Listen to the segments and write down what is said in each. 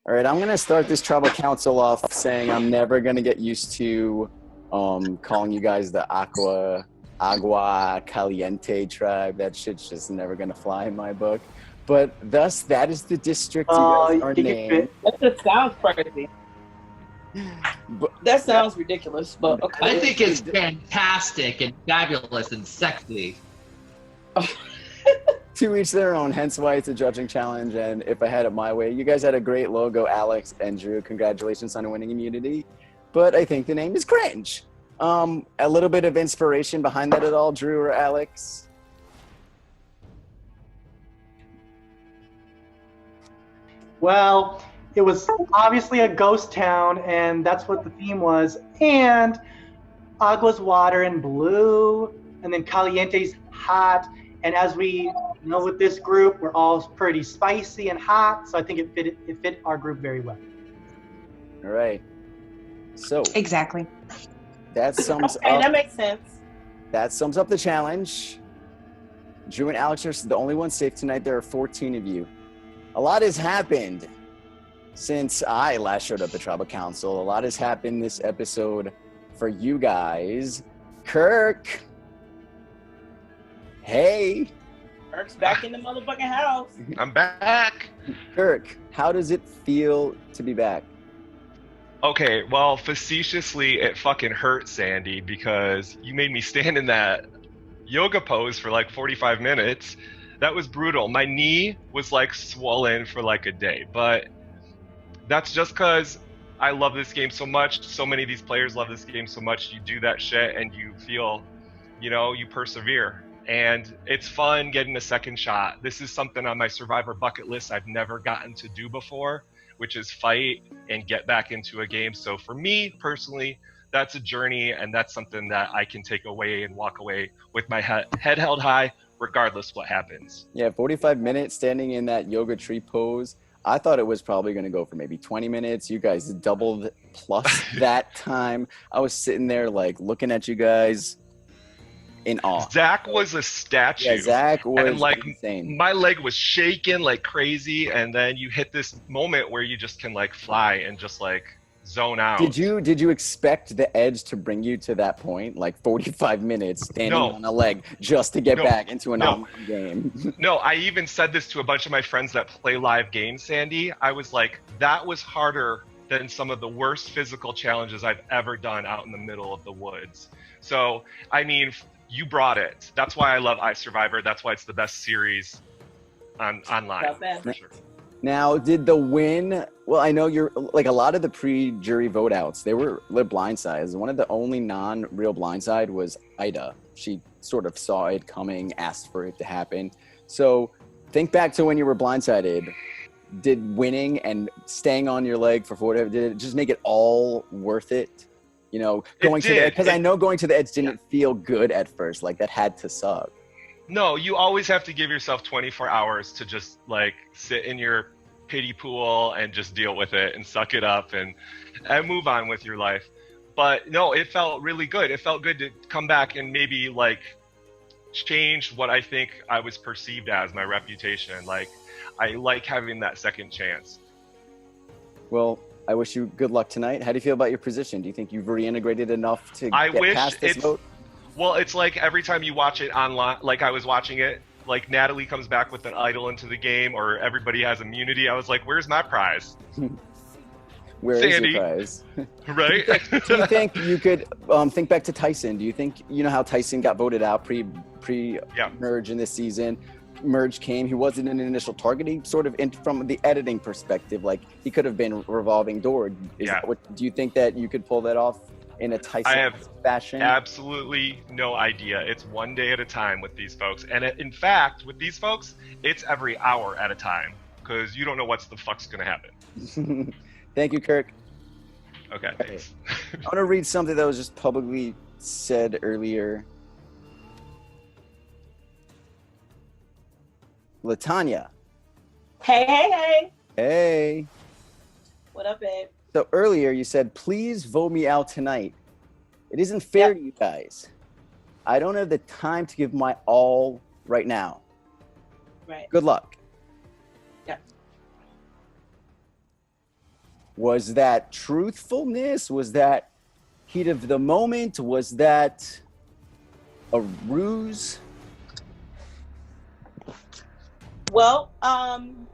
All right, I'm gonna start this tribal council off saying I'm never gonna get used to calling you guys the Agua Caliente tribe. That shit's just never gonna fly in my book. But thus, that is the district you guys are named. That just sounds crazy. But That sounds ridiculous, but I okay. think it's fantastic and fabulous and sexy. to each their own, hence why it's a judging challenge. And if I had it my way, you guys had a great logo, Alex and Drew. Congratulations on winning immunity. But I think the name is cringe. A little bit of inspiration behind that at all, Drew or Alex? Well, it was obviously a ghost town, and that's what the theme was. And Agua's water and blue, and then Caliente's hot. And as we know with this group, we're all pretty spicy and hot, so I think it fit our group very well. All right. So Exactly. that sums Okay, up. that makes sense. That sums up the challenge. Drew and Alex are the only ones safe tonight. There are 14 of you. A lot has happened since I last showed up at Tribal Council. A lot has happened this episode for you guys. Kirk. Hey. Kirk's back in the motherfucking house. I'm back. Kirk, how does it feel to be back? Okay, well, facetiously, it fucking hurt, Sandy, because you made me stand in that yoga pose for like 45 minutes. That was brutal. My knee was like swollen for like a day, but that's just because I love this game so much. So many of these players love this game so much. You do that shit and you feel, you persevere. And it's fun getting a second shot. This is something on my Survivor bucket list I've never gotten to do before, which is fight and get back into a game. So for me personally, that's a journey, and that's something that I can take away and walk away with my head held high, regardless what happens. Yeah, 45 minutes standing in that yoga tree pose. I thought it was probably going to go for maybe 20 minutes. You guys doubled plus that time. I was sitting there like looking at you guys in awe. Zach was a statue. Yeah, Zach was and like insane. my leg was shaking like crazy, and then you hit this moment where you just can like fly and just like zone out. Did you expect the edge to bring you to that point, like 45 minutes standing on a leg just to get back into an online game? No, I even said this to a bunch of my friends that play live games, Sandy. I was like, that was harder than some of the worst physical challenges I've ever done out in the middle of the woods. So, I mean, you brought it. That's why I love iSurvivor. That's why it's the best series online. For sure. Now, did the win? Well, I know you're like a lot of the pre-jury vote outs. They were blindsides. One of the only non-real blindside was Ida. She sort of saw it coming, asked for it to happen. So, think back to when you were blindsided. Did winning and staying on your leg for 40? Did it just make it all worth it? Going to the edge, because I know going to the edge didn't feel good at first. Like that had to suck. No, you always have to give yourself 24 hours to just like sit in your pity pool and just deal with it and suck it up and move on with your life. But no, it felt really good. It felt good to come back and maybe like change what I think I was perceived as, my reputation. Like I like having that second chance. Well, I wish you good luck tonight. How do you feel about your position? Do you think you've reintegrated enough to get past this vote? Well, it's like every time you watch it online, like I was watching it, like Natalie comes back with an idol into the game or everybody has immunity. I was like, where's my prize? Where Sandy. is your prize? Right? Do you think you could think back to Tyson? Do you think, how Tyson got voted out pre-merge in this season? Merge came, he wasn't an initial target. He sort of, from the editing perspective, like he could have been revolving door. Do you think that you could pull that off in a Tyson fashion? Absolutely no idea. It's one day at a time with these folks. And in fact, with these folks, it's every hour at a time because you don't know what's the fuck's going to happen. Thank you, Kirk. Okay, thanks. I want to read something that was just publicly said earlier. Latanya. Hey. Hey. What up, babe? So earlier you said, please vote me out tonight. It isn't fair to you guys. I don't have the time to give my all right now. Right. Good luck. Yeah. Was that truthfulness? Was that heat of the moment? Was that a ruse? Well,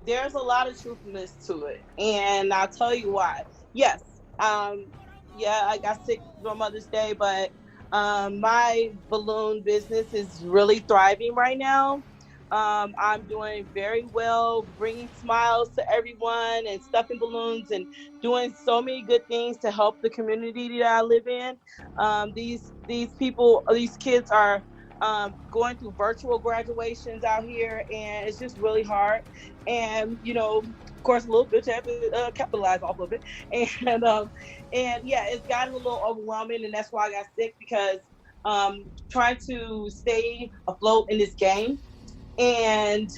there's a lot of truthfulness to it, and I'll tell you why. Yes, yeah, I got sick for Mother's Day, but my balloon business is really thriving right now. I'm doing very well, bringing smiles to everyone and stuffing balloons and doing so many good things to help the community that I live in. These kids are going through virtual graduations out here, and it's just really hard. And of course, a little bitch have to capitalize off of it. And yeah, it's gotten a little overwhelming, and that's why I got sick because trying to stay afloat in this game and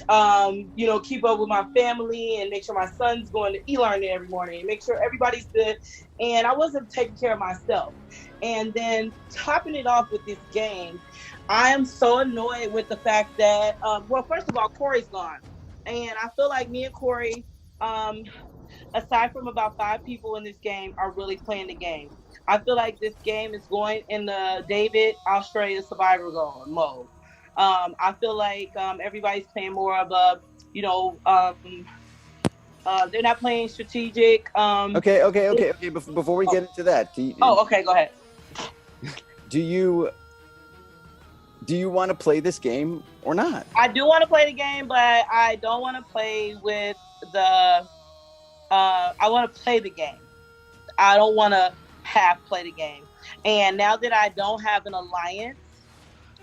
keep up with my family and make sure my son's going to e-learning every morning and make sure everybody's good. And I wasn't taking care of myself. And then topping it off with this game, I am so annoyed with the fact that, first of all, Corey's gone. And I feel like me and Corey, aside from about 5 people in this game, are really playing the game. I feel like this game is going in the David Australia Survivor mode. I feel like everybody's playing more of a, they're not playing strategic. Okay. Before we get into that, okay, go ahead. Do you want to play this game or not? I do want to play the game, but I don't want to play with the. I want to play the game. I don't want to play the game. And now that I don't have an alliance,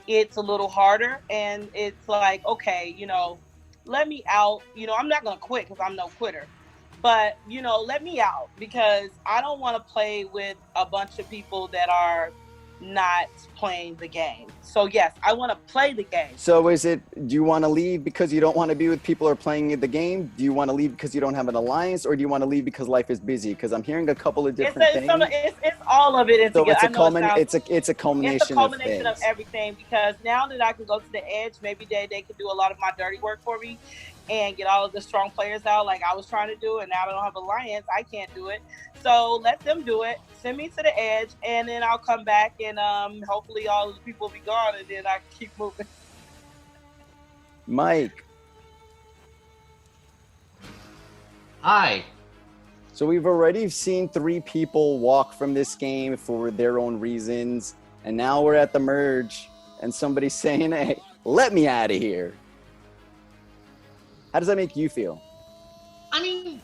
it's a little harder. And it's like, okay, let me out. I'm not going to quit because I'm no quitter. But, let me out because I don't want to play with a bunch of people that are not playing the game. So yes, I want to play the game. So do you want to leave because you don't want to be with people who are playing the game? Do you want to leave because you don't have an alliance, or do you want to leave because life is busy? Because I'm hearing a couple of different things. It's all of it. So it's a culmination of everything, because now that I can go to the edge, maybe they can do a lot of my dirty work for me and get all of the strong players out like I was trying to do, and now I don't have alliance, I can't do it. So let them do it. Send me to the edge, and then I'll come back, and hopefully all of the people will be gone, and then I can keep moving. Mike. Hi. So we've already seen 3 people walk from this game for their own reasons, and now we're at the merge, and somebody's saying, hey, let me out of here. How does that make you feel? I mean,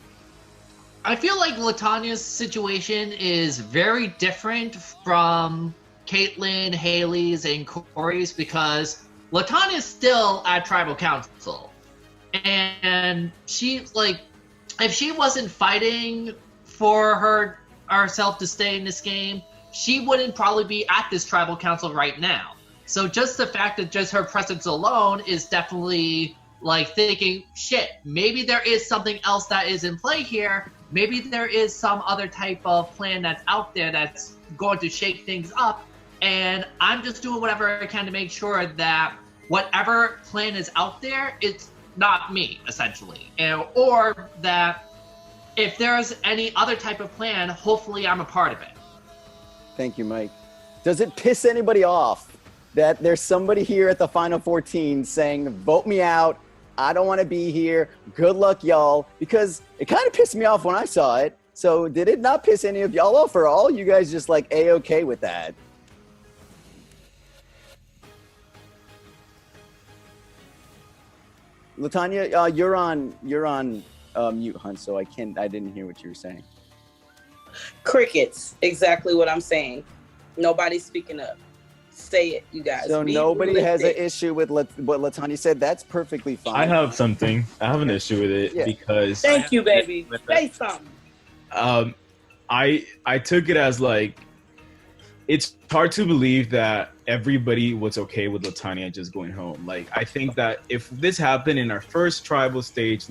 I feel like Latanya's situation is very different from Caitlyn, Haley's, and Corey's, because Latanya's still at Tribal Council. And she, if she wasn't fighting for herself to stay in this game, she wouldn't probably be at this Tribal Council right now. So just the fact that just her presence alone is definitely thinking, shit, maybe there is something else that is in play here. Maybe there is some other type of plan that's out there that's going to shake things up. And I'm just doing whatever I can to make sure that whatever plan is out there, it's not me, essentially. Or that if there's any other type of plan, hopefully I'm a part of it. Thank you, Mike. Does it piss anybody off that there's somebody here at the Final 14 saying, vote me out, I don't want to be here, good luck, y'all? Because it kind of pissed me off when I saw it. So did it not piss any of y'all off, or all you guys just A-okay with that? Latanya, you're on mute, Hunt, so I didn't hear what you were saying. Crickets, exactly what I'm saying. Nobody's speaking up. Say it, you guys. So nobody has an issue with what Latanya said. That's perfectly fine. I have something. I have an issue with it because. Thank you, baby. Say something. I took it as it's hard to believe that everybody was okay with Latanya just going home. I think that if this happened in our first tribal stage,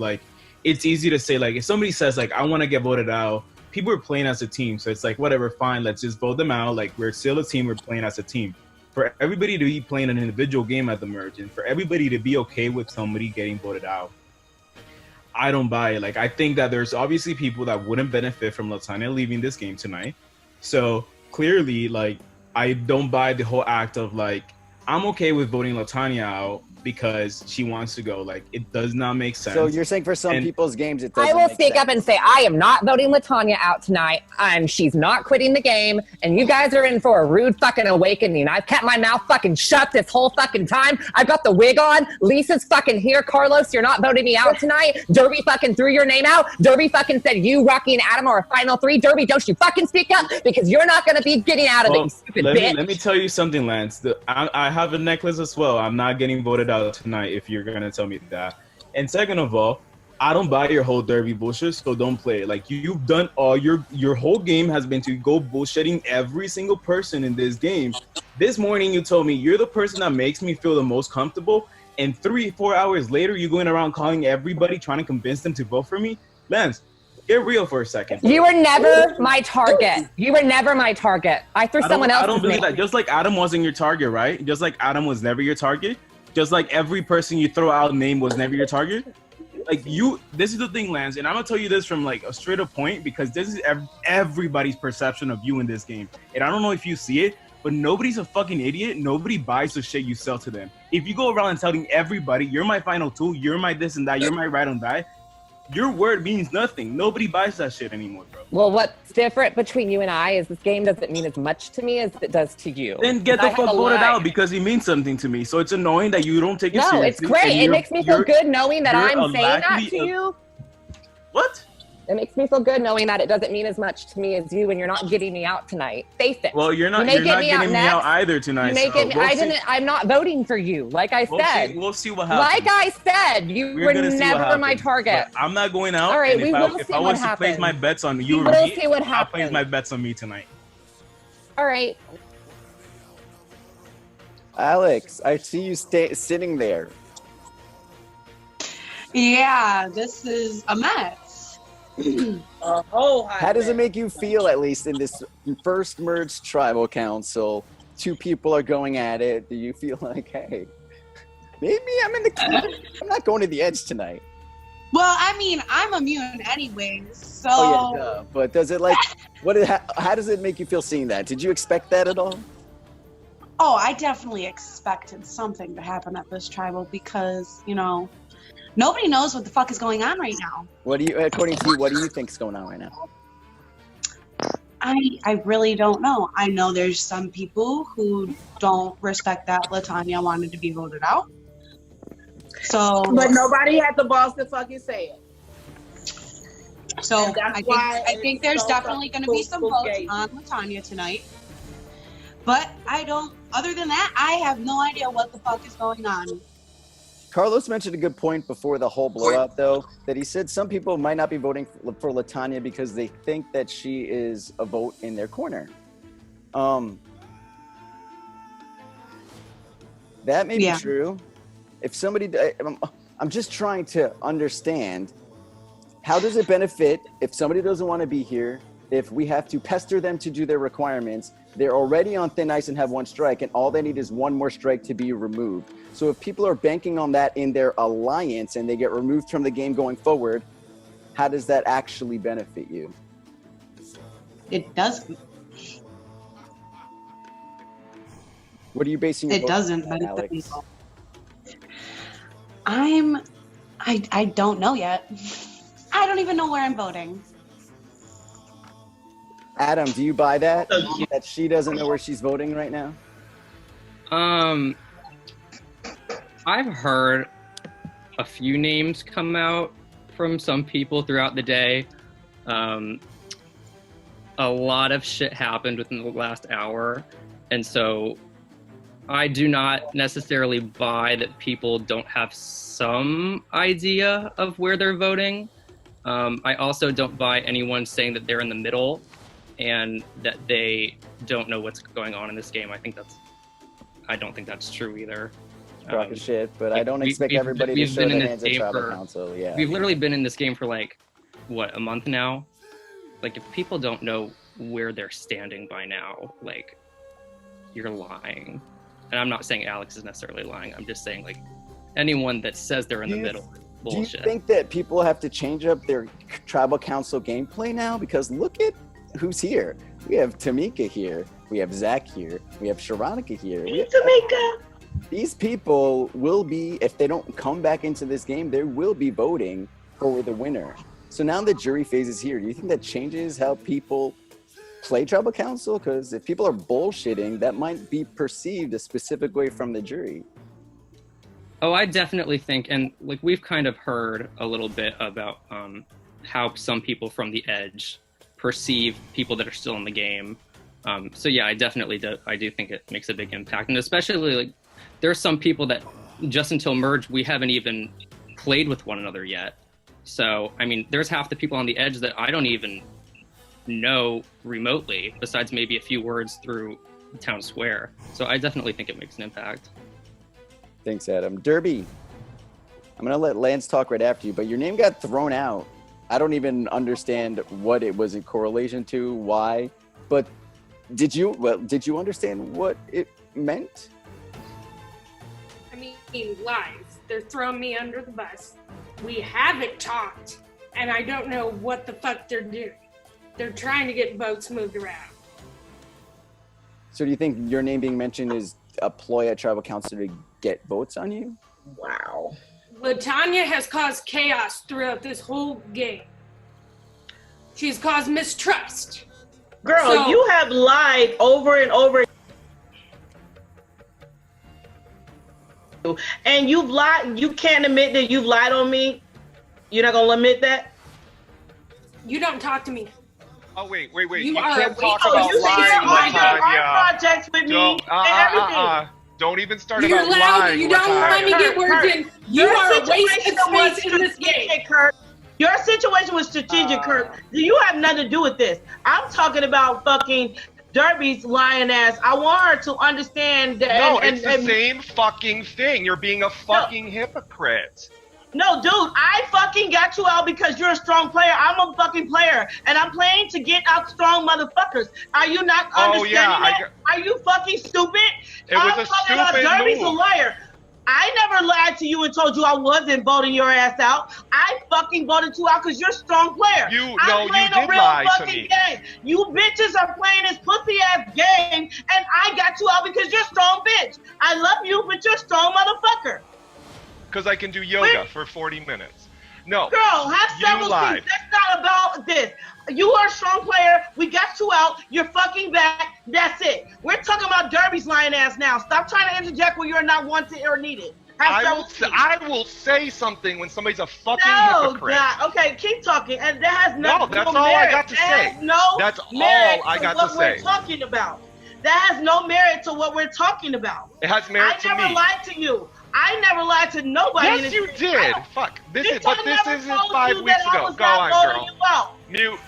it's easy to say, if somebody says, I want to get voted out, people are playing as a team. So it's whatever, fine, let's just vote them out. We're still a team, we're playing as a team. For everybody to be playing an individual game at the merge, and for everybody to be okay with somebody getting voted out, I don't buy it. Like, I think that there's obviously people that wouldn't benefit from Latanya leaving this game tonight. So clearly, like, I don't buy the whole act of like, I'm okay with voting Latanya out because she wants to go. Like, it does not make sense. So you're saying for some people's games, it doesn't I will make speak sense. up and say I am not voting Latanya out tonight, and she's not quitting the game, and you guys are in for a rude fucking awakening. I've kept my mouth fucking shut this whole fucking time. I got the wig on. Lisa's fucking here. Carlos, you're not voting me out tonight. Derby fucking threw your name out. Derby fucking said you, Rocky, and Adam are a final three. Derby, don't you fucking speak up, because you're not going to be getting out of it, you stupid bitch. Let me tell you something, Lance. I have a necklace as well. I'm not getting voted out tonight if you're going to tell me that. And second of all, I don't buy your whole Derby bullshit, so don't play it. Like, you've done all your whole game has been to go bullshitting every single person in this game. This morning you told me you're the person that makes me feel the most comfortable, and 3-4 hours later you're going around calling everybody trying to convince them to vote for me. Lance, get real for a second. You were never my target. You were never my target. I threw someone else's I don't believe name. that. Just like Adam wasn't your target, right? Just like Adam was never your target. Just like every person you throw out name was never your target. Like, this is the thing, Lance, and I'm gonna tell you this from like a straight up point, because this is everybody's perception of you in this game. And I don't know if you see it, but nobody's a fucking idiot. Nobody buys the shit you sell to them. If you go around and telling everybody, you're my final two, you're my this and that, you're my ride and die, your word means nothing. Nobody buys that shit anymore, bro. Well, what's different between you and I is this game doesn't mean as much to me as it does to you. Then get the fuck voted out, because it means something to me. So it's annoying that you don't take it seriously. No, it's great. It makes me feel good knowing that I'm saying that to you. What? It makes me feel good knowing that it doesn't mean as much to me as you, and you're not getting me out tonight. Face it. Well, you're not getting me out either tonight. You may get me, I'm not voting for you. Like I said. We'll see what happens. Like I said, you were never my target. But I'm not going out. All right, and if I was to place my bets on you or me, I'll place my bets on me tonight. All right. Alex, I see you sitting there. Yeah, this is a mess. How does it make you feel, at least in this first merged tribal council? Two people are going at it. Do you feel like, hey, maybe I'm not going to the edge tonight? Well, I mean, I'm immune anyways, so. Oh yeah, duh. But does it how does it make you feel seeing that? Did you expect that at all? Oh, I definitely expected something to happen at this tribal because, nobody knows what the fuck is going on right now. According to you, what do you think is going on right now? I really don't know. I know there's some people who don't respect that Latanya wanted to be voted out. So, but nobody had the balls to fucking say it. So I think there's definitely going to be some votes on Latanya tonight. But other than that, I have no idea what the fuck is going on. Carlos mentioned a good point before the whole blowout, though, that he said some people might not be voting for Latanya because they think that she is a vote in their corner. That may be true. If somebody, I'm just trying to understand, how does it benefit if somebody doesn't want to be here, if we have to pester them to do their requirements, they're already on thin ice and have one strike, and all they need is one more strike to be removed. So if people are banking on that in their alliance and they get removed from the game going forward, how does that actually benefit you? It doesn't. What are you basing your It doesn't, but Alex? it doesn't. I don't know yet. I don't even know where I'm voting. Adam, do you buy that? That she doesn't know where she's voting right now? I've heard a few names come out from some people throughout the day. A lot of shit happened within the last hour, and so I do not necessarily buy that people don't have some idea of where they're voting. I also don't buy anyone saying that they're in the middle and that they don't know what's going on in this game. I don't think that's true either. Crock of shit, but I don't expect everybody to show their hands at tribal council. Yeah, we've literally been in this game for a month now. Like, if people don't know where they're standing by now, you're lying. And I'm not saying Alex is necessarily lying. I'm just saying, anyone that says they're in the middle bullshit. Do you think that people have to change up their tribal council gameplay now? Because look at who's here. We have Tamika here. We have Zach here. We have Sharonica here. Tamika. These people will be, if they don't come back into this game, they will be voting for the winner. So now the jury phase is here. Do you think that changes how people play tribal council? Because if people are bullshitting, that might be perceived a specific way from the jury. Oh, I definitely think, and like we've kind of heard a little bit about how some people from the edge perceive people that are still in the game. So yeah, I definitely do. I do think it makes a big impact, and especially like there's some people that just until merge we haven't even played with one another yet. So I mean, there's half the people on the edge that I don't even know remotely, besides maybe a few words through town square. So I definitely think it makes an impact. Thanks, Adam. Derby, I'm going to let Lance talk right after you, but your name got thrown out. I don't even understand what it was in correlation to, why, but did you understand what it meant? I mean, lies. They're throwing me under the bus. We haven't talked, and I don't know what the fuck they're doing. They're trying to get votes moved around. So do you think your name being mentioned is a ploy at tribal council to get votes on you? Wow. LaTanya has caused chaos throughout this whole game. She's caused mistrust. Girl, you have lied over and over. And you've lied. You can't admit that you've lied on me. You're not gonna admit that? You don't talk to me. Oh, wait. You are can't a talk weirdo. about You share lying, our projects with me Don't, and everything. Don't even start You're about loud. lying. You don't let me get words in. You are a waste of space in this game. Kurt. Your situation was strategic, Kurt. You have nothing to do with this. I'm talking about fucking Derby's lying ass. I want her to understand that. No, it's the same fucking thing. You're being a fucking hypocrite. No, dude, I fucking got you out because you're a strong player. I'm a fucking player, and I'm playing to get out strong motherfuckers. Are you not understanding that? Are you fucking stupid? It was a stupid Derby's move. a liar. I never lied to you and told you I wasn't voting your ass out. I fucking voted you out because you're a strong player. You I'm playing did a real lie to fucking me. game. You bitches are playing this pussy ass game, and I got you out because you're a strong bitch. I love you, but you're a strong motherfucker. Because I can do yoga for 40 minutes. No. Girl, have several lied. things. That's not about this. You are a strong player. We got you out. You're fucking back. That's it. We're talking about Derby's lying ass now. Stop trying to interject when you're not wanted or needed. I will say something when somebody's a fucking hypocrite. God. Okay, keep talking. And that has No, that's all I got to say. That's all I got to say. What we're talking about. That has no merit to what we're talking about. It has merit to me. I never lied to you. I never lied to nobody. Yes, you did. Fuck. This isn't 5 weeks ago. Go on, girl. Mute.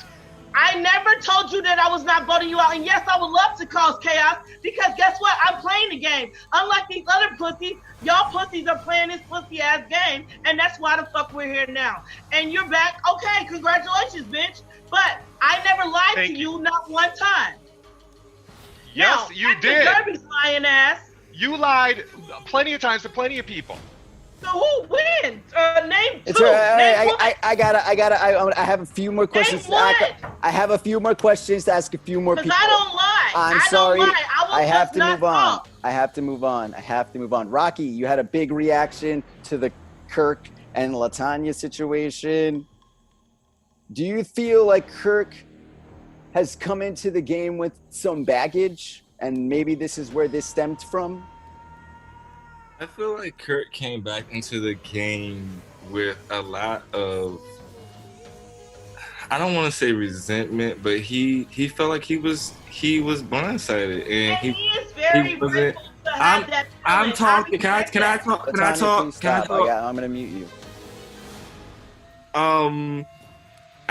I never told you that I was not voting you out. And yes, I would love to cause chaos because guess what? I'm playing the game. Unlike these other pussies, y'all pussies are playing this pussy ass game. And that's why the fuck we're here now. And you're back. Okay, congratulations, bitch. But I never lied to you, not one time. Yes, now, you did. Derby's lying ass. You lied plenty of times to plenty of people. So who wins? Name It's two. I have a few more questions. I have a few more questions to ask a few more people. Because I don't lie. I'm sorry. Don't lie. I have to not move on. talk. I have to move on. Rocky, you had a big reaction to the Kirk and LaTanya situation. Do you feel like Kirk has come into the game with some baggage, and maybe this is where this stemmed from? I feel like Kurt came back into the game with a lot of, I don't want to say resentment, but he felt like he was blindsided, and he is very wasn't. I'm talking. Can I talk? Can I talk? I'm gonna mute you.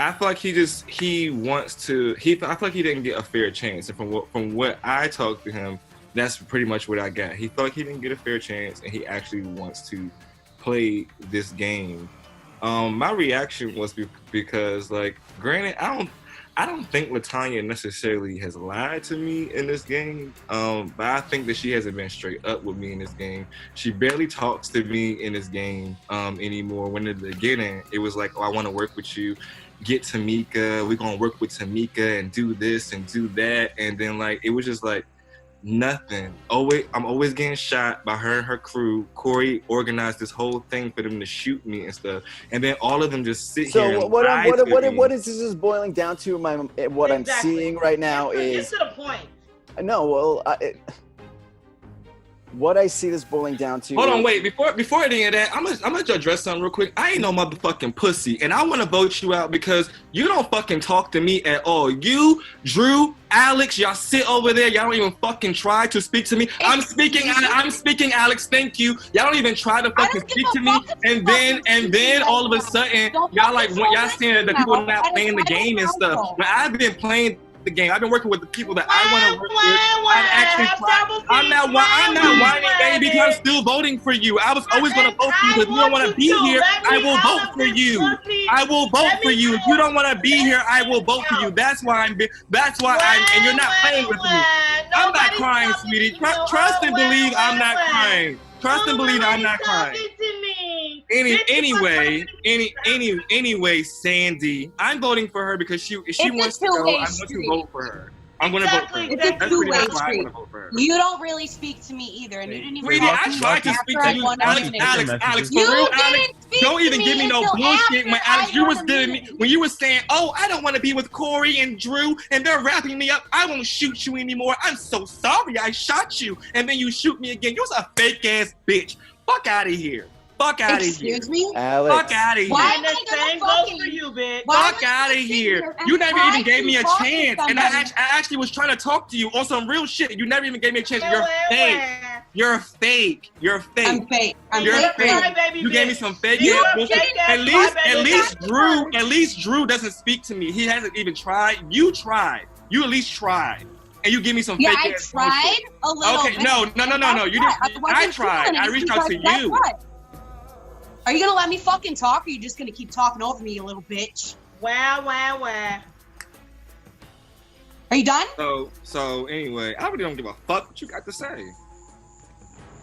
I feel like he wants to. I feel like he didn't get a fair chance, and from what I talked to him, that's pretty much what I got. He felt like he didn't get a fair chance, and he actually wants to play this game My reaction was because, like, granted, I don't think Latanya necessarily has lied to me in this game, but I think that she hasn't been straight up with me in this game. She barely talks to me in this game anymore. When in the beginning, it was like, oh, I want to work with you. Get Tamika. We're going to work with Tamika and do this and do that. And then, like, it was just like, nothing. I'm always getting shot by her and her crew. Corey organized this whole thing for them to shoot me and stuff, and then all of them just sit here. So and what is this boiling down to? What I'm seeing right now is get to the point. No, well, what I see this boiling down to. Hold on, wait. Before any of that, I'm gonna address something real quick. I ain't no motherfucking pussy, and I want to vote you out because you don't fucking talk to me at all. You, Drew, Alex, y'all sit over there. Y'all don't even fucking try to speak to me. I'm speaking, Alex. Thank you. Y'all don't even try to fucking speak to me. And then all of a sudden, y'all like when y'all saying that people are not playing the game and stuff. But I've been playing the game. I've been working with the people that I want to work with. I'm not whining, baby, because I'm still voting for you. I was always going to vote for you because you don't want to be here. I will vote for you. I will vote for you. If you don't want to be here, I will vote for you. That's why and you're not playing with me. I'm not crying, sweetie. Trust and believe I'm not crying. Trust and believe I'm not crying. Anyway, Sandy, I'm voting for her because she wants to go. I'm going to vote for her. I'm going to vote for her. It's a two-way street. You don't really speak to me either, and you didn't even. Sweetie, I tried to speak to you, Alex. For real, Alex. Don't even give me no bullshit. When Alex, you was giving me when you were saying, "Oh, I don't want to be with Corey and Drew," and they're wrapping me up. I won't shoot you anymore. I'm so sorry. I shot you, and then you shoot me again. You're a fake ass bitch. Fuck out of here. Fuck out of here. Excuse me? Alex. Fuck out of here. Why am I gonna fucking for you, bitch? Fuck out of here. You never even gave me a chance. And I actually was trying to talk to you on some real shit. You never even gave me a chance. You're fake. You're fake. You're fake. I'm fake. You're fake. You gave me some fake ass bullshit. At least Drew doesn't speak to me. He hasn't even tried. You tried. You at least tried. And you give me some fake ass bullshit. Yeah, I tried a little bit. Okay, no. You didn't. I tried. I reached out to you. Are you gonna let me fucking talk, or are you just gonna keep talking over me, you little bitch? Wow. Are you done? So anyway, I really don't give a fuck what you got to say.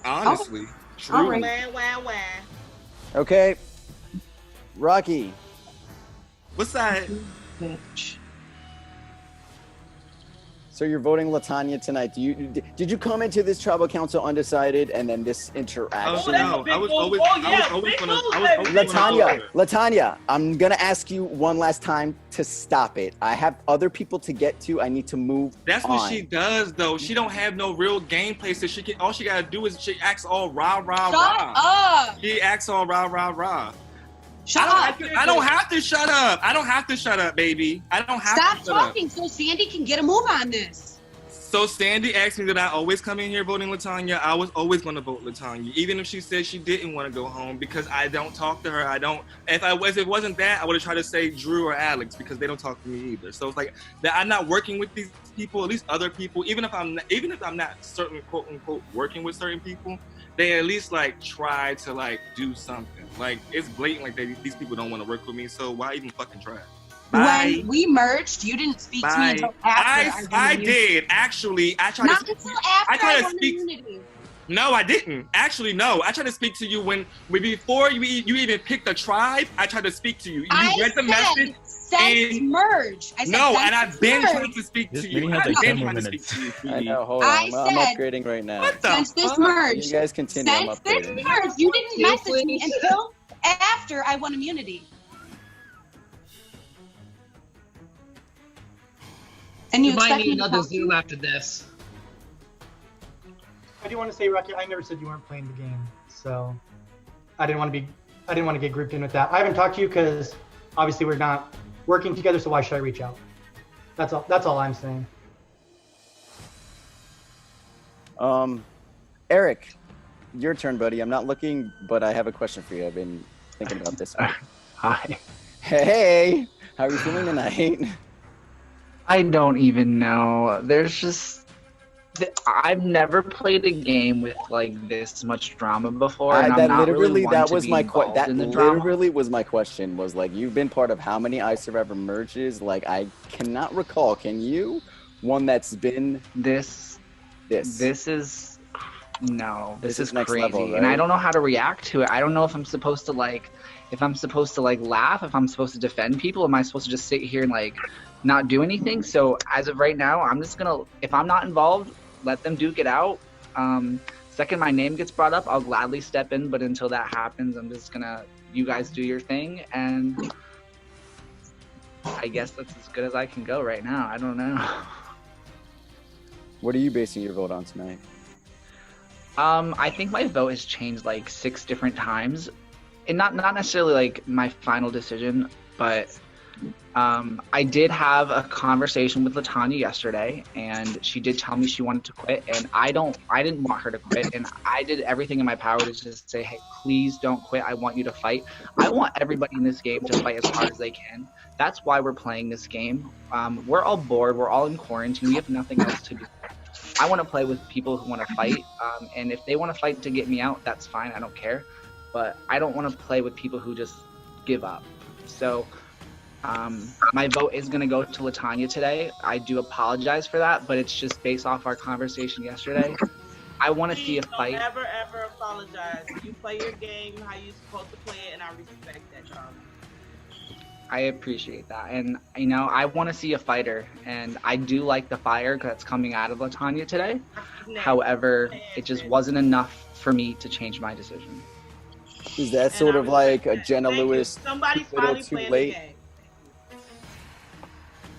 Honestly, true. Wow. Okay, Rocky. What's that? Bitch. So you're voting Latanya tonight. Did you come into this tribal council undecided, and then this interaction? Latanya, I'm gonna ask you one last time to stop it. I have other people to get to. I need to move. That's what she does, though. She don't have no real gameplay, so all she gotta do is she acts all rah. Shut up. She acts all rah. Shut up. I don't have to shut up. I don't have to shut up, baby. I don't have to shut up. Stop talking so Sandy can get a move on this. So Sandy asked me that I always come in here voting Latanya. I was always going to vote Latanya, even if she said she didn't want to go home, because I don't talk to her. If it wasn't that, I would have tried to say Drew or Alex, because they don't talk to me either. So it's like that I'm not working with these people, at least other people, even if I'm not certain quote unquote working with certain people, they at least like try to like do something. Like it's blatant, like these people don't want to work with me, so why even fucking try? Bye. When we merged, you didn't speak to me until after. I did actually. I tried not to until after I won speak. immunity. No, I didn't. Actually, no. I tried to speak to you before you even picked a tribe. I tried to speak to you. You read the message. Since merge. I said no, and I've been trying to speak to you. I've been trying to speak to you. I know. Hold on. I'm upgrading right now. What the since this merge. You guys continue. Since this merge, you didn't message me until after I won immunity. And you might expect need me to another talk to you? Zoom after this. I do want to say, Rocky, I never said you weren't playing the game, so I didn't want to get grouped in with that. I haven't talked to you because obviously we're not working together, so why should I reach out? That's all I'm saying. Eric, your turn, buddy. I'm not looking, but I have a question for you. I've been thinking about this one. Hi. Hey, how are you feeling tonight? I don't even know. There's I've never played a game with like this much drama before, and I'm that not literally really one that to was be my involved that in the drama. literally was my question. Was like, you've been part of how many iSurv1vor merges? Like, I cannot recall. Can you? One that's been This is no, this is next crazy, level, and I right? don't know how to react to it. I don't know if I'm supposed to like laugh, if I'm supposed to defend people, am I supposed to just sit here and like not do anything? So as of right now, I'm just gonna, if I'm not involved, let them duke it out. Second my name gets brought up, I'll gladly step in, but until that happens, I'm just gonna, you guys do your thing, and I guess that's as good as I can go right now. I don't know. What are you basing your vote on tonight? I think my vote has changed like 6 different times, and not necessarily like my final decision, but I did have a conversation with LaTanya yesterday, and she did tell me she wanted to quit, and I didn't want her to quit, and I did everything in my power to just say, hey, please don't quit. I want you to fight. I want everybody in this game to fight as hard as they can. That's why we're playing this game. We're all bored. We're all in quarantine. We have nothing else to do. I want to play with people who want to fight, and if they want to fight to get me out, that's fine. I don't care. But I don't want to play with people who just give up. So my vote is going to go to LaTanya today. I do apologize for that, but it's just based off our conversation yesterday. I want to see a fight. Don't ever, ever apologize. You play your game how you're supposed to play it, and I respect that, Charlie. I appreciate that. And, you know, I want to see a fighter. And I do like the fire that's coming out of LaTanya today. However, it just wasn't enough for me to change my decision. Is that sort of like a Jenna Lewis Somebody too little too late? Say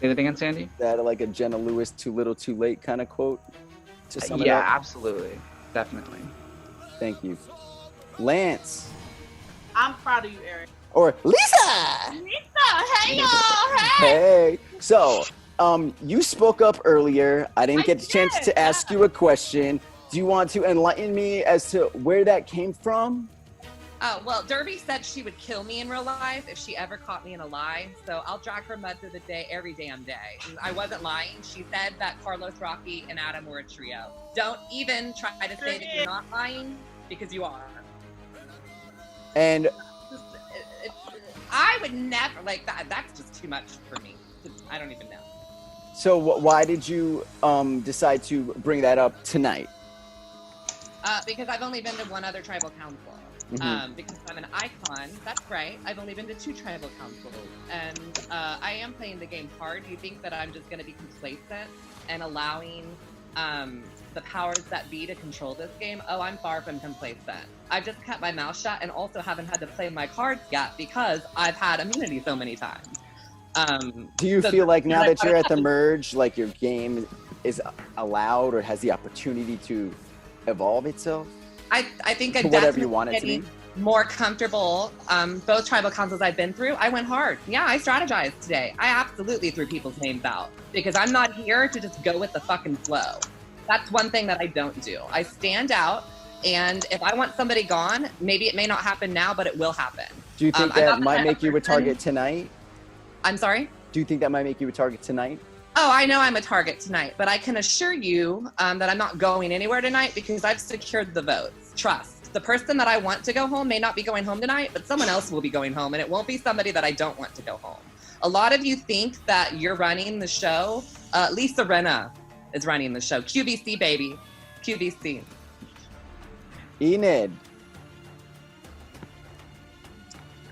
that again, Sandy? Is that like a Jenna Lewis too little too late kind of quote? To sum it Yeah, up? absolutely. Definitely. Thank you. Lance. I'm proud of you, Eric. Or Lisa! Hey, y'all! Hey. So, you spoke up earlier. I didn't get the chance to ask you a question. Do you want to enlighten me as to where that came from? Oh, well, Derby said she would kill me in real life if she ever caught me in a lie. So I'll drag her mud through the day every damn day. And I wasn't lying. She said that Carlos, Rocky, and Adam were a trio. Don't even try to say that you're not lying, because you are. And I would never, like, that's just too much for me. I don't even know. so why did you decide to bring that up tonight? Because I've only been to one other tribal council. Mhm. Because I'm an icon. That's right. I've only been to 2 tribal councils. And I am playing the game hard. Do you think that I'm just going to be complacent and allowing the powers that be to control this game? Oh, I'm far from complacent. I've just kept my mouth shut and also haven't had to play my cards yet because I've had immunity so many times. Do you feel like now that you're at the merge, like your game is allowed or has the opportunity to evolve itself? I think I'm whatever you want it to definitely be? more comfortable. Both tribal councils I've been through, I went hard. Yeah, I strategized today. I absolutely threw people's names out because I'm not here to just go with the fucking flow. That's one thing that I don't do. I stand out, and if I want somebody gone, maybe it may not happen now, but it will happen. Do you think that might make you a target tonight? I'm sorry? Do you think that might make you a target tonight? Oh, I know I'm a target tonight, but I can assure you that I'm not going anywhere tonight because I've secured the votes. Trust. The person that I want to go home may not be going home tonight, but someone else will be going home, and it won't be somebody that I don't want to go home. A lot of you think that you're running the show. Lisa Renna is running the show. QVC, baby. QVC. Enid.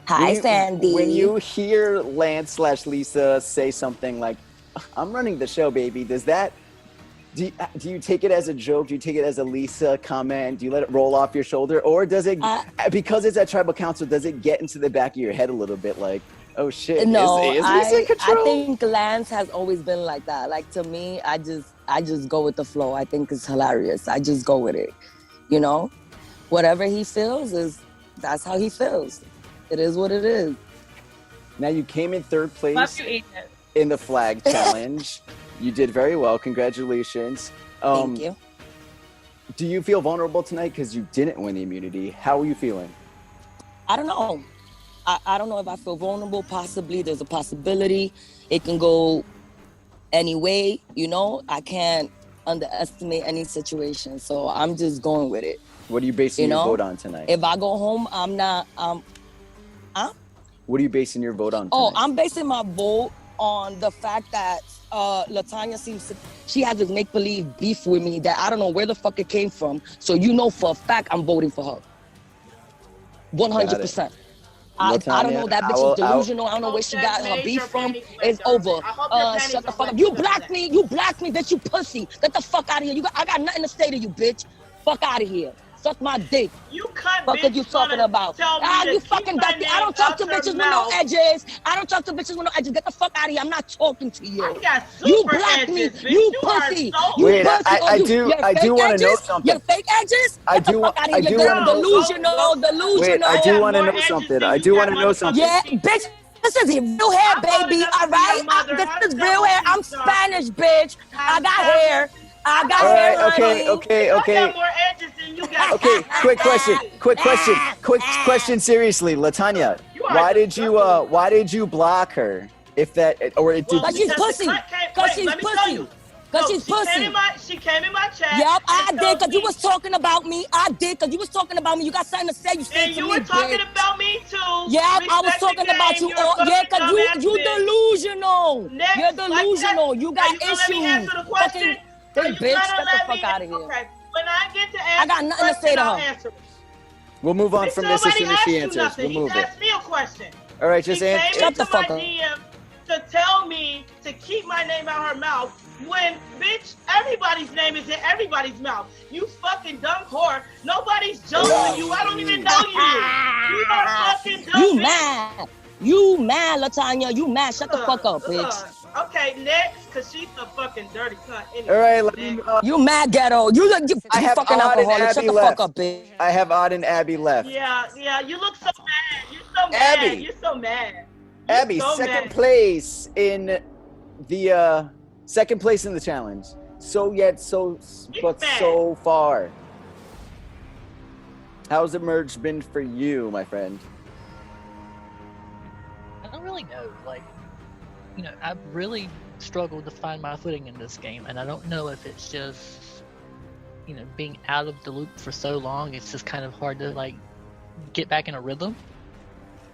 Hi, Sandy. When you hear Lance/Lisa say something like, I'm running the show, baby, does that, do you take it as a joke? Do you take it as a Lisa comment? Do you let it roll off your shoulder? Or does it, because it's at tribal council, does it get into the back of your head a little bit like, oh shit, No, is Lisa in control? I think Lance has always been like that. Like, to me, I just go with the flow. I think it's hilarious. I just go with it. You know, whatever he feels that's how he feels. It is what it is. Now you came in 3rd place Love you, Ethan. in the flag challenge. You did very well. Congratulations. Thank you. Do you feel vulnerable tonight because you didn't win the immunity? How are you feeling? I don't know. I don't know if I feel vulnerable. Possibly. There's a possibility. It can go any way, you know. I can't underestimate any situation. So I'm just going with it. What are you basing You your know? vote on tonight? If I go home, I'm not. What are you basing your vote on tonight? Oh, I'm basing my vote on the fact that Latanya seems to, she has this make-believe beef with me that I don't know where the fuck it came from. So you know for a fact I'm voting for her. 100%. I don't know, that bitch is delusional. I don't know where she got her beef from. It's over. Shut the fuck up. You blocked me, bitch, you pussy. Get the fuck out of here. I got nothing to say to you, bitch. Fuck out of here. Suck my dick. You cut, fuck are you talking about? You fucking got I don't talk to bitches with no edges. I don't talk to bitches with no edges. Get the fuck out of here. I'm not talking to you. You blocked me. You pussy. Wait, I do want to know something. Your fake edges? I do want to delusional. Wait, I do want to know something. Yeah, bitch. This is real hair, baby. All right? This is real hair. I'm Spanish, bitch. I got hair. I got hair. Okay. Okay, quick question. Seriously, Latanya, why did you block her? If that or it did? Cause she's pussy. Cause she's pussy. Cause she's pussy. She came in my chat. Yep, I did. Cause you was talking about me. You got something to say. You said to me, you were talking about me too. Yeah, I was talking about you. Yeah, cause you delusional. You're delusional. You got issues. Fucking. Hey, bitch, get the fuck out of here. Okay. When I get to ask, I got nothing to say to her. We'll move on from this as soon as she answers. We'll move it. He asked me a question. All right, just answer. Shut the fuck up. DM to tell me to keep my name out her mouth when, bitch, everybody's name is in everybody's mouth. You fucking dumb whore. Nobody's joking you. I don't even know you. You are fucking dumb. You mad. You mad, Latanya. You mad. Shut the fuck up, bitch. Okay, next, because she's a fucking dirty cunt. Anyway, all right, let me, you mad, ghetto. You fucking alcoholic. Shut the fuck up, bitch. I have Odd and Abby left. Yeah, you look so mad. You're so mad. Abby. You're so mad. Abby, second place in the challenge. So far. How's the merge been for you, my friend? I don't really know. I've really struggled to find my footing in this game, and I don't know if it's just, being out of the loop for so long, it's just kind of hard to, get back in a rhythm,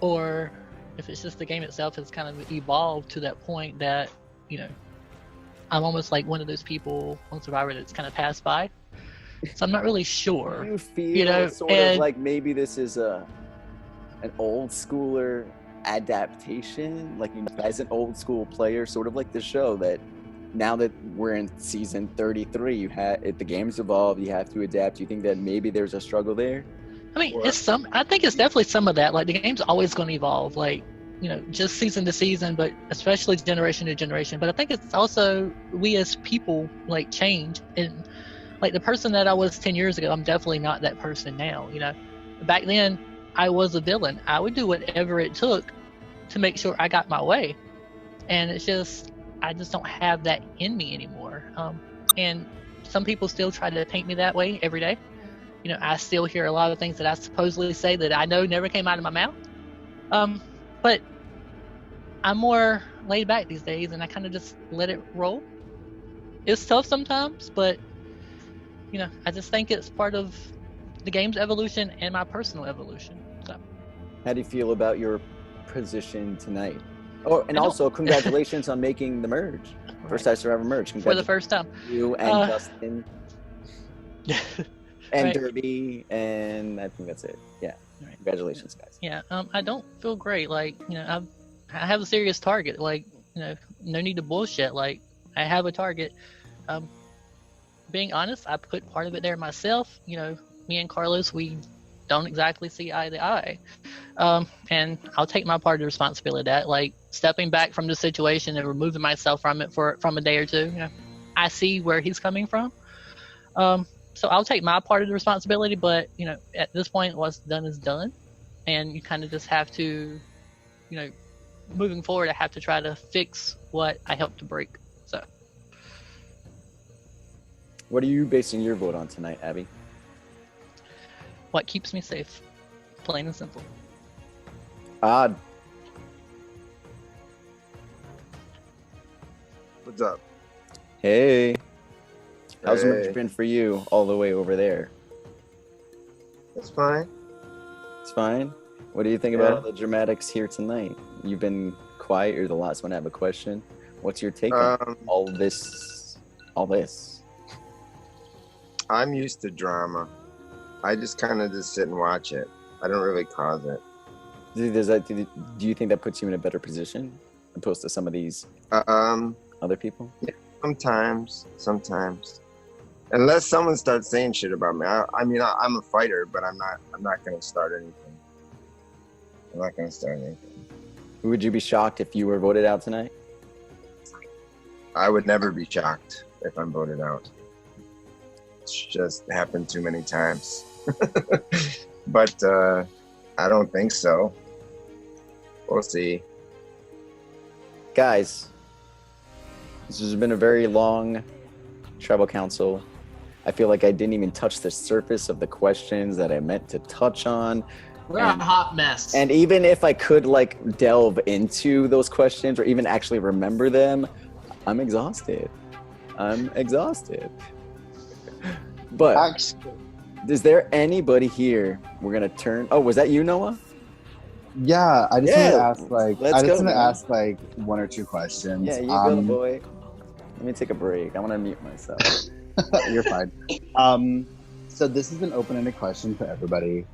or if it's just the game itself has kind of evolved to that point that, I'm almost like one of those people on Survivor that's kind of passed by. So I'm not really sure. You feel of like maybe this is an old schooler adaptation, like as an old school player, sort of like the show, that now that we're in season 33, the game's evolved, you have to adapt. You think that maybe there's a struggle there? I mean, I think it's definitely some of that. Like, the game's always going to evolve, just season to season, but especially generation to generation. But I think it's also we as people change, and the person that I was 10 years ago, I'm definitely not that person now. Back then I was a villain. I would do whatever it took to make sure I got my way, and I just don't have that in me anymore. And some people still try to paint me that way every day. I still hear a lot of things that I supposedly say that I know never came out of my mouth. But I'm more laid back these days, and I kind of just let it roll. It's tough sometimes, but I just think it's part of the game's evolution and my personal evolution. So, how do you feel about your position tonight? Oh, and also congratulations on making the merge. First time Survivor merge. For the first time. You and Justin. And right. Derby, and I think that's it. Yeah. Right. Congratulations, guys. Yeah. I don't feel great. I have a serious target. No need to bullshit. I have a target. Being honest, I put part of it there myself. Me and Carlos, we don't exactly see eye to eye. And I'll take my part of the responsibility of that. Stepping back from the situation and removing myself from it from a day or two. I see where he's coming from. So I'll take my part of the responsibility, but at this point, what's done is done, and you kind of just have to, moving forward, I have to try to fix what I helped to break. So, what are you basing your vote on tonight, Abby? What keeps me safe, plain and simple. Odd. What's up? Hey. How's merch Hey. been for you all the way over there? It's fine. It's fine. What do you think Yeah. about all the dramatics here tonight? You've been quiet. You're the last one to have a question. What's your take on all this? All this? I'm used to drama. I just kind of just sit and watch it. I don't really cause it. Do you think that puts you in a better position opposed to some of these other people? Yeah, sometimes. Unless someone starts saying shit about me. I mean, I'm a fighter, but I'm not gonna start anything. I'm not gonna start anything. Would you be shocked if you were voted out tonight? I would never be shocked if I'm voted out. It's just happened too many times. But I don't think so. We'll see. Guys, this has been a very long tribal council. I feel like I didn't even touch the surface of the questions that I meant to touch on. We're a hot mess. And even if I could like delve into those questions or even actually remember them, I'm exhausted. But is there anybody here we're gonna turn? Oh, was that you, Noah? Yeah, I just wanted to ask man. one or two questions. Yeah, you go, boy. Let me take a break. I want to mute myself. You're fine. So this is an open-ended question for everybody.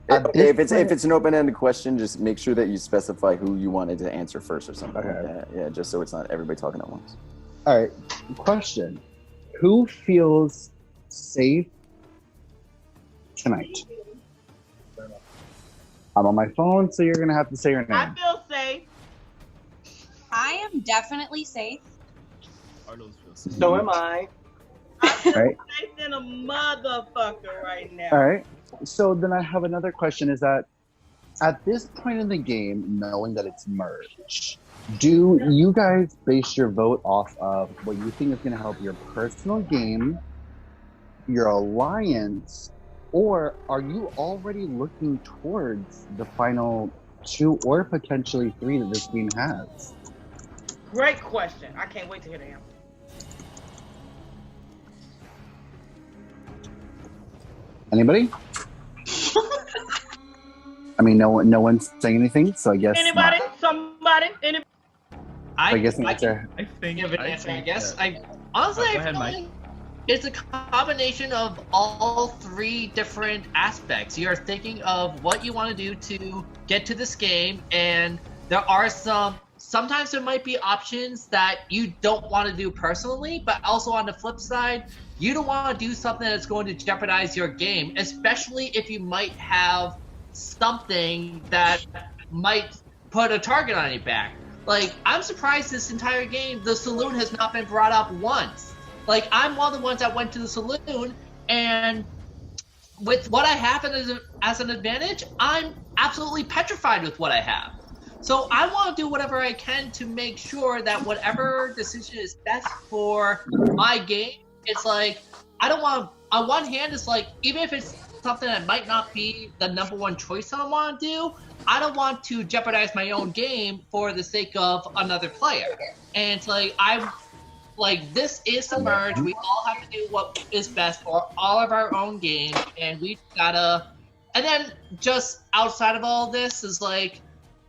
If it's an open-ended question, just make sure that you specify who you wanted to answer first or something. Okay. Like that. Yeah, just so it's not everybody talking at once. All right, question. Who feels safe tonight? I'm on my phone, so you're going to have to say your I name. feel safe. I am definitely safe. So am I. Right? Safe than a motherfucker right now. All right. So then I have another question is that at this point in the game, knowing that it's merged, do you guys base your vote off of what you think is going to help your personal game, your alliance, or are you already looking towards the final 2 or potentially 3 that this game has? Great question. I can't wait to hear the answer. Anybody? I mean, no one's saying anything, so I guess Anybody? Somebody? Anybody? I guess the answer. I give an answer. I guess. Honestly, Go I ahead, feel Mike. like it's a combination of all 3 different aspects. You're thinking of what you want to do to get to this game, and there are sometimes there might be options that you don't want to do personally, but also on the flip side, you don't want to do something that's going to jeopardize your game, especially if you might have something that might put a target on your back. Like, I'm surprised this entire game, the saloon has not been brought up once. Like, I'm one of the ones that went to the saloon, and with what I have as an advantage, I'm absolutely petrified with what I have. So I want to do whatever I can to make sure that whatever decision is best for my game, it's like, I don't want to, on one hand, it's like, even if it's something that might not be the number one choice I want to do, I don't want to jeopardize my own game for the sake of another player. And it's like, this is the merge. We all have to do what is best for all of our own games, and we gotta. And then just outside of all this is like,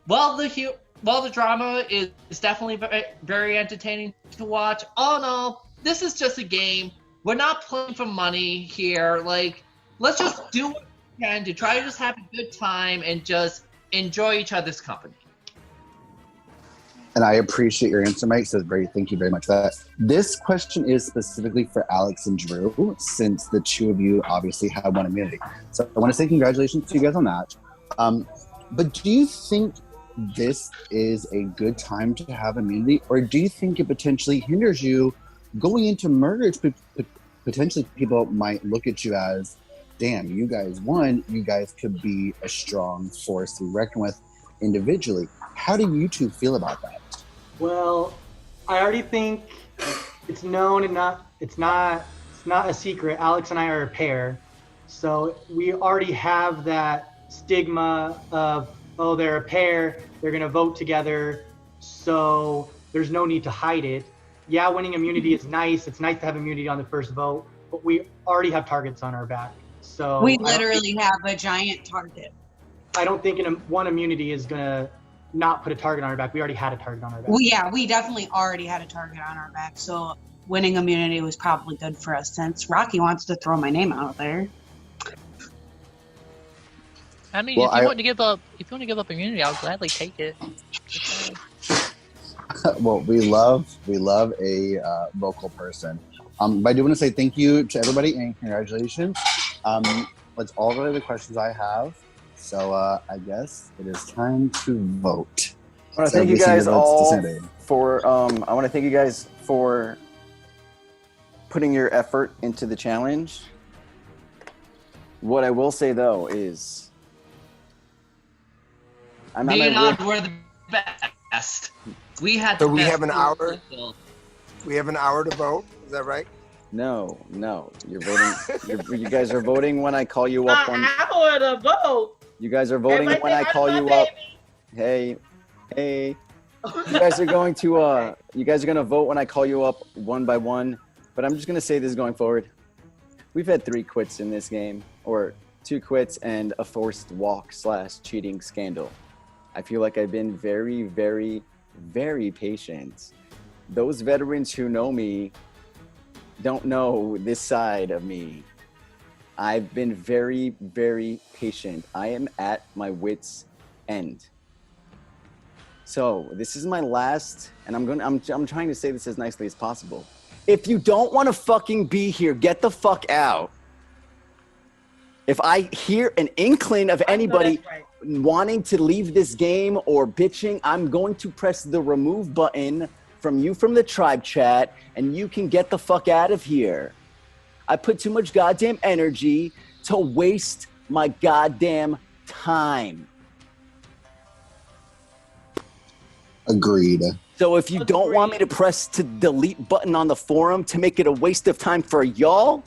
the drama is definitely very, very entertaining to watch. All in all, this is just a game. We're not playing for money here. Like, let's just do what we can to try to just have a good time and just enjoy each other's company. And I appreciate your answer, Mike. So thank you very much for that. This question is specifically for Alex and Drew, since the 2 of you obviously have one immunity. So I want to say congratulations to you guys on that. But do you think this is a good time to have immunity, or do you think it potentially hinders you going into merge? Potentially people might look at you as, damn, you guys won. You guys could be a strong force to reckon with individually. How do you 2 feel about that? Well, I already think it's known and it's not a secret. Alex and I are a pair. So we already have that stigma of, oh, they're a pair, they're going to vote together. So there's no need to hide it. yeah, winning immunity is nice. It's nice to have immunity on the first vote, but we already have targets on our back. So We literally have a giant target. I don't think one immunity is gonna not put a target on our back. We already had a target on our back. Well, yeah, we definitely already had a target on our back. So winning immunity was probably good for us since Rocky wants to throw my name out there. I mean, if you want to give up immunity, I'll gladly take it. Well, we love a vocal person. But I do want to say thank you to everybody and congratulations. That's all really the questions I have. So I guess it is time to vote. I want to thank you guys all for. I want to thank you guys for putting your effort into the challenge. What I will say though is, me and Odd were the best. We had. So we have an hour. We have an hour to vote. Is that right? No, you're voting. you guys are voting when I call you up. An hour to vote. You guys are voting when I call you up. Hey. You guys are going to. You guys are gonna vote when I call you up one by one. But I'm just gonna say this going forward. We've had 3 quits in this game, or 2 quits and a forced walk / cheating scandal. I feel like I've been very, very, very patient. Those veterans who know me don't know this side of me. I've been very, very patient. I am at my wit's end. So this is my last, and I'm trying to say this as nicely as possible. If you don't want to fucking be here, get the fuck out. If I hear an inkling of anybody wanting to leave this game or bitching, I'm going to press the remove button from the tribe chat, and you can get the fuck out of here. I put too much goddamn energy to waste my goddamn time. Agreed. So if you don't want me to press the delete button on the forum to make it a waste of time for y'all,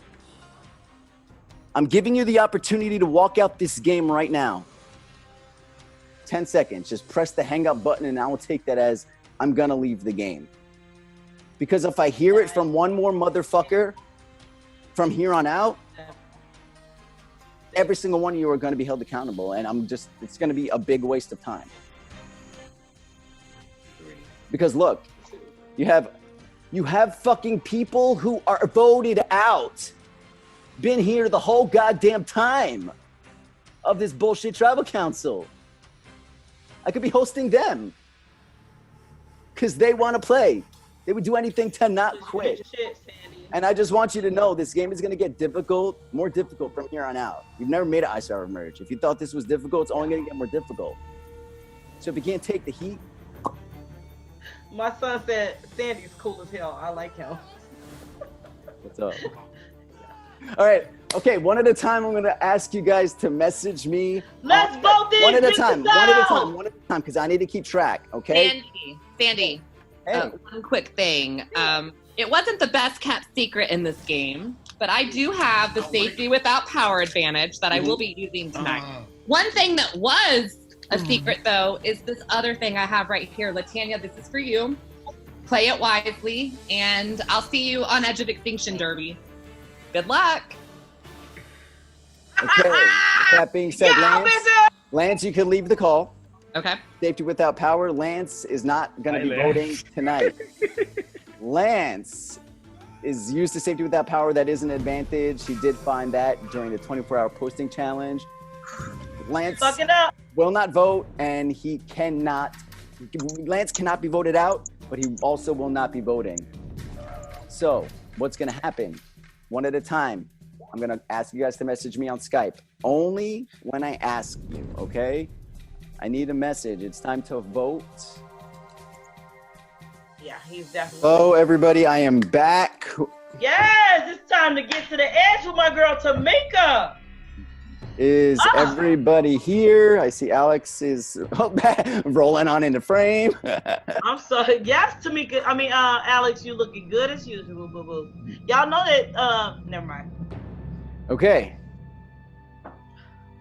I'm giving you the opportunity to walk out this game right now. 10 seconds. Just press the hang up button and I will take that as I'm going to leave the game. Because if I hear it from one more motherfucker from here on out, every single one of you are going to be held accountable. And it's going to be a big waste of time. Because look, you have fucking people who are voted out, been here the whole goddamn time of this bullshit tribal council. I could be hosting them because they want to play. They would do anything to not quit. And I just want you to know this game is going to get more difficult from here on out. You've never made an iSurv1vor merge. If you thought this was difficult, it's only going to get more difficult. So if you can't take the heat. My son said Sandy's cool as hell. I like him. What's up? All right. Okay, one at a time. I'm going to ask you guys to message me. Let's vote this. One at a time, because I need to keep track, okay? Sandy, Hey. one quick thing. It wasn't the best kept secret in this game, but I do have the safety without power advantage that I will be using tonight. One thing that was a secret, though, is this other thing I have right here. Latanya, this is for you. Play it wisely, and I'll see you on Edge of Extinction Derby. Good luck. Okay, with that being said, Lance, you can leave the call. Okay. Safety without power. Lance is not going to be voting tonight. Lance is used to safety without power. That is an advantage. He did find that during the 24-hour posting challenge. Lance will not vote, and Lance cannot be voted out, but he also will not be voting. So what's going to happen? One at a time. I'm going to ask you guys to message me on Skype. Only when I ask you, okay? I need a message. It's time to vote. Yeah, he's definitely. Hello, everybody. I am back. Yes, it's time to get to the edge with my girl Tamika. Is everybody here? I see Alex is rolling on into frame. I'm sorry. Yes, Tamika. Alex, you looking good as usual, boo boo. Y'all know that. Never mind. Okay.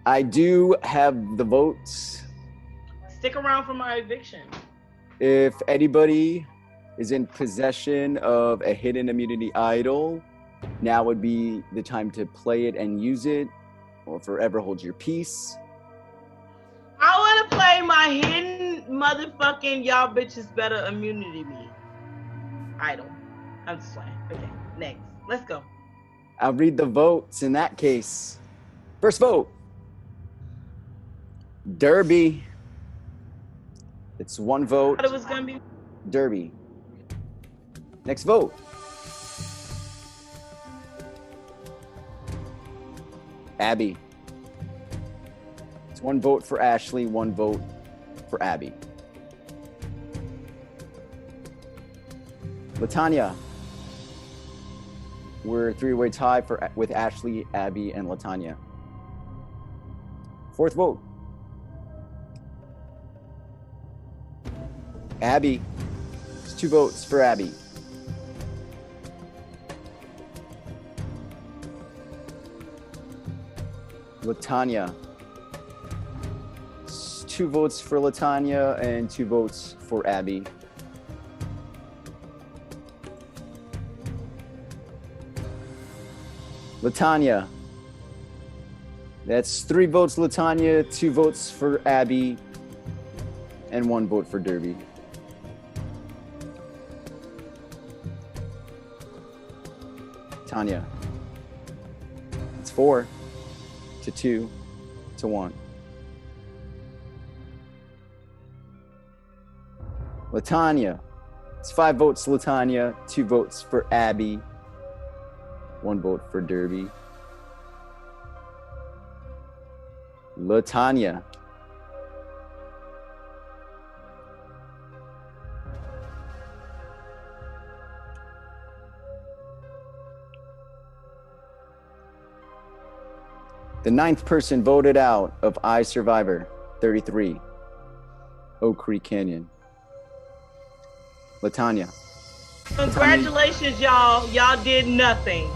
I do have the votes. Stick around for my eviction. If anybody is in possession of a hidden immunity idol. Now would be the time to play it and use it, or forever hold your peace. I want to play my hidden motherfucking y'all bitches better immunity me idol. I'm just playing. Okay, next. Let's go. I'll read the votes in that case. First vote, Derby. It's one vote. I thought it was gonna be Derby. Next vote. Abby. It's one vote for Ashley, one vote for Abby. Latanya. We're a three-way tie with Ashley, Abby, and Latanya. Fourth vote. Abby. It's 2 votes for Abby. Latanya. It's 2 votes for Latanya and 2 votes for Abby. Latanya. That's 3 votes Latanya, 2 votes for Abby, and 1 vote for Derby. Tanya. It's 4 to 2 to 1. Latanya. It's 5 votes Latanya, 2 votes for Abby, 1 vote for Derby. Latanya. The 9th person voted out of iSurvivor 33, Oak Creek Canyon. Latanya. Congratulations, y'all. Y'all did nothing.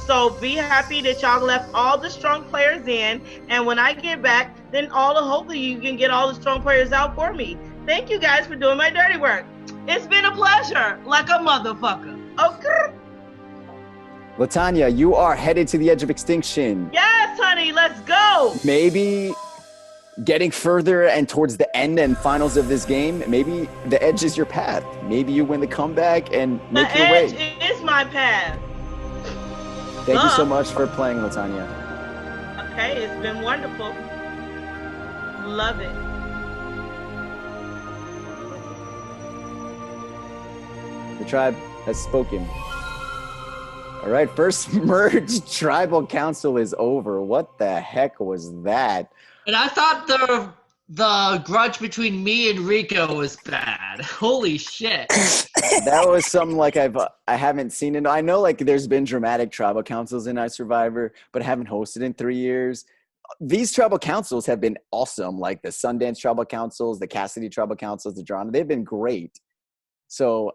So be happy that y'all left all the strong players in. And when I get back, then hopefully you can get all the strong players out for me. Thank you guys for doing my dirty work. It's been a pleasure, like a motherfucker. Okay. Latanya, you are headed to the edge of extinction. Yes, honey, let's go. Maybe getting further and towards the end and finals of this game, maybe the edge is your path. Maybe you win the comeback and make your way. The edge is my path. Thank you so much for playing, Latanya. Okay, it's been wonderful. Love it. The tribe has spoken. All right, first merge tribal council is over. What the heck was that? And I thought the grudge between me and Rico was bad. Holy shit. That was something like I haven't seen it. I know like there's been dramatic tribal councils in iSurvivor, but I haven't hosted in 3 years. These tribal councils have been awesome, like the Sundance tribal councils, the Cassidy tribal councils, the Drana. They've been great. So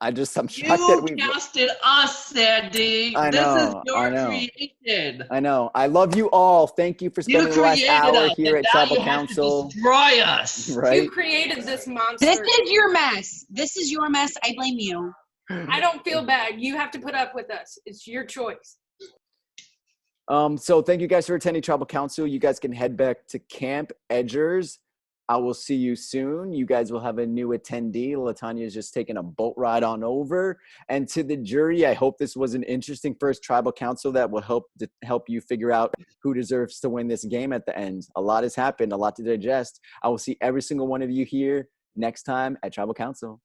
I'm shocked that we casted us, Sandy. I know, this is your I know. creation. I know. I love you all. Thank you for spending the last hour us, here and at now Tribal you have to Council. destroy us. Right? You created this monster. This is your mess. This is your mess. I blame you. I don't feel bad. You have to put up with us. It's your choice. So thank you guys for attending Tribal Council. You guys can head back to Camp Edgers. I will see you soon. You guys will have a new attendee. Latanya is just taking a boat ride on over. And to the jury, I hope this was an interesting first Tribal Council that will help you figure out who deserves to win this game at the end. A lot has happened, a lot to digest. I will see every single one of you here next time at Tribal Council.